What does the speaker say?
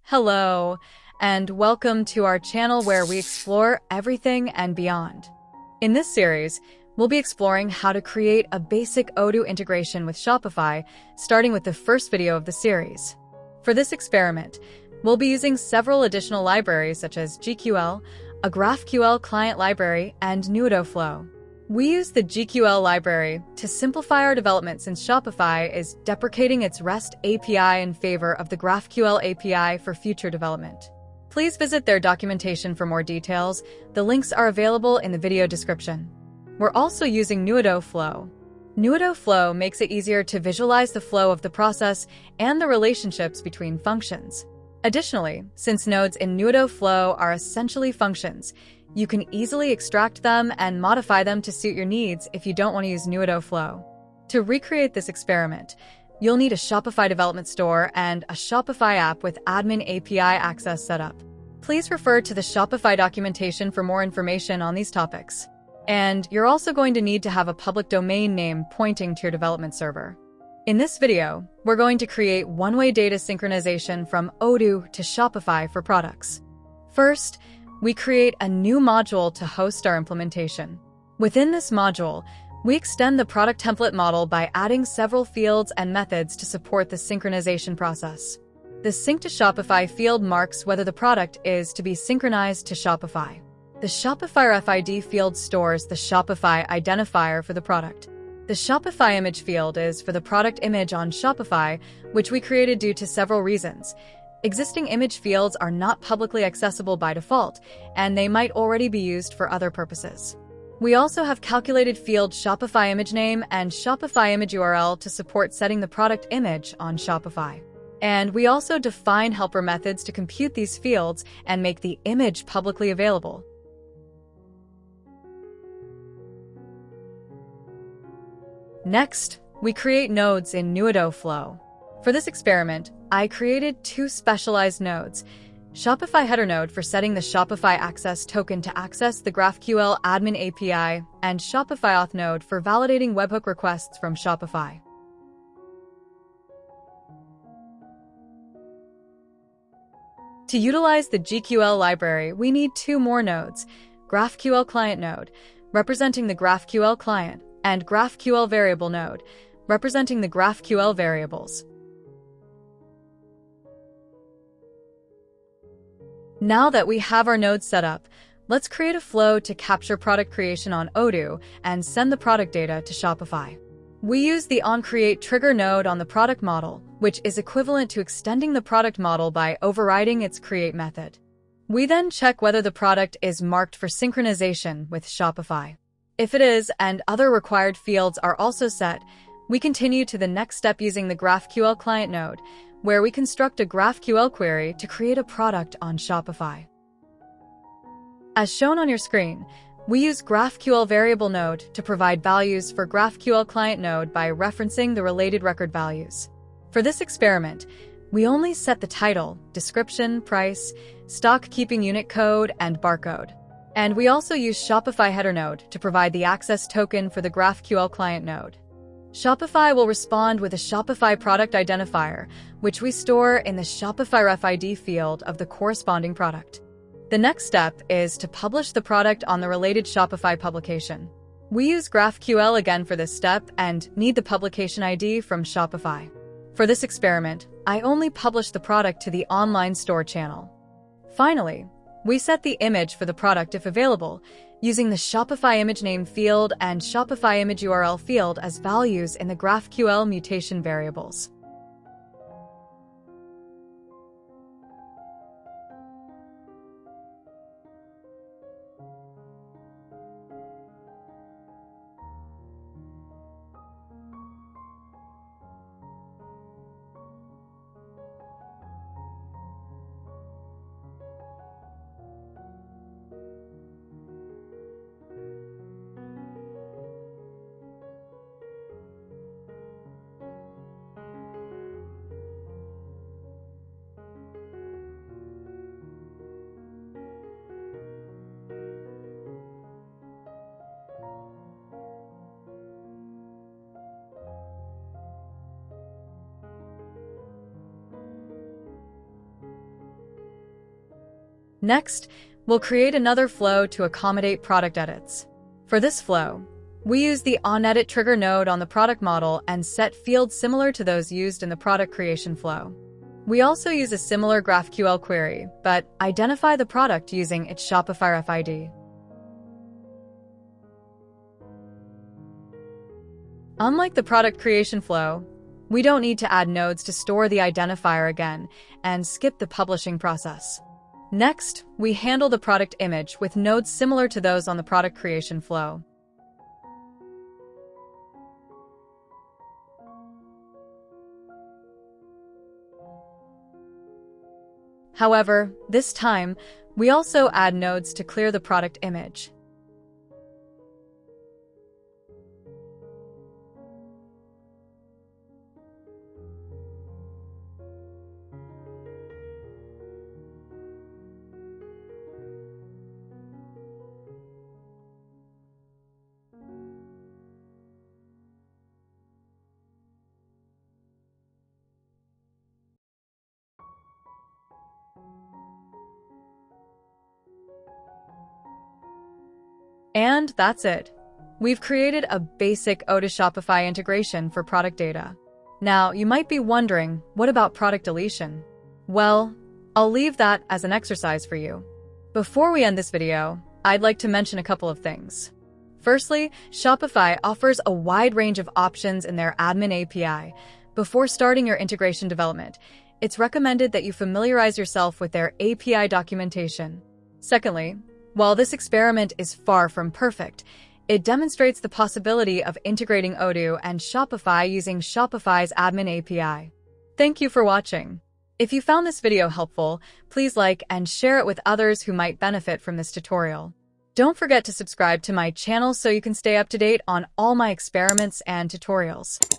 Hello, and welcome to our channel where we explore everything and beyond. In this series, we'll be exploring how to create a basic Odoo integration with Shopify, starting with the first video of the series. For this experiment, we'll be using several additional libraries such as GQL, a GraphQL client library, and Odoo Flow. We use the GQL library to simplify our development since Shopify is deprecating its REST API in favor of the GraphQL API for future development. Please visit their documentation for more details. The links are available in the video description. We're also using Odoo Flow. Odoo Flow makes it easier to visualize the flow of the process and the relationships between functions. Additionally, since nodes in Odoo Flow are essentially functions, you can easily extract them and modify them to suit your needs if you don't want to use Odoo Flow. To recreate this experiment, you'll need a Shopify development store and a Shopify app with admin API access set up. Please refer to the Shopify documentation for more information on these topics. And you're also going to need to have a public domain name pointing to your development server. In this video, we're going to create one-way data synchronization from Odoo to Shopify for products. First, we create a new module to host our implementation. Within this module, we extend the product template model by adding several fields and methods to support the synchronization process. The Sync to Shopify field marks whether the product is to be synchronized to Shopify. The Shopify RFID field stores the Shopify identifier for the product. The Shopify image field is for the product image on Shopify, which we created due to several reasons. Existing image fields are not publicly accessible by default, and they might already be used for other purposes. We also have calculated field Shopify image name and Shopify image URL to support setting the product image on Shopify. And we also define helper methods to compute these fields and make the image publicly available. Next, we create nodes in Odoo Flow. For this experiment, I created two specialized nodes: Shopify header node for setting the Shopify access token to access the GraphQL admin API, and Shopify auth node for validating webhook requests from Shopify. To utilize the GQL library, we need two more nodes: GraphQL client node, representing the GraphQL client, and GraphQL variable node, representing the GraphQL variables. Now that we have our nodes set up, let's create a flow to capture product creation on Odoo and send the product data to Shopify. We use the onCreate trigger node on the product model, which is equivalent to extending the product model by overriding its create method. We then check whether the product is marked for synchronization with Shopify. If it is and other required fields are also set, we continue to the next step using the GraphQL client node, where we construct a GraphQL query to create a product on Shopify. As shown on your screen, we use GraphQL variable node to provide values for GraphQL client node by referencing the related record values. For this experiment, we only set the title, description, price, stock keeping unit code, and barcode. And we also use Shopify header node to provide the access token for the GraphQL client node. Shopify will respond with a Shopify product identifier, which we store in the Shopify RFID field of the corresponding product. The next step is to publish the product on the related Shopify publication. We use GraphQL again for this step and need the publication ID from Shopify. For this experiment, I only publish the product to the online store channel. Finally, we set the image for the product if available, using the Shopify image name field and Shopify image URL field as values in the GraphQL mutation variables. Next, we'll create another flow to accommodate product edits. For this flow, we use the onEdit trigger node on the product model and set fields similar to those used in the product creation flow. We also use a similar GraphQL query, but identify the product using its Shopify RFID. Unlike the product creation flow, we don't need to add nodes to store the identifier again and skip the publishing process. Next, we handle the product image with nodes similar to those on the product creation flow. However, this time, we also add nodes to clear the product image. And that's it. We've created a basic Odoo Shopify integration for product data. Now, you might be wondering, what about product deletion? Well, I'll leave that as an exercise for you. Before we end this video, I'd like to mention a couple of things. Firstly, Shopify offers a wide range of options in their admin API. Before starting your integration development, it's recommended that you familiarize yourself with their API documentation. Secondly, while this experiment is far from perfect, it demonstrates the possibility of integrating Odoo and Shopify using Shopify's admin API. Thank you for watching. If you found this video helpful, please like and share it with others who might benefit from this tutorial. Don't forget to subscribe to my channel so you can stay up to date on all my experiments and tutorials.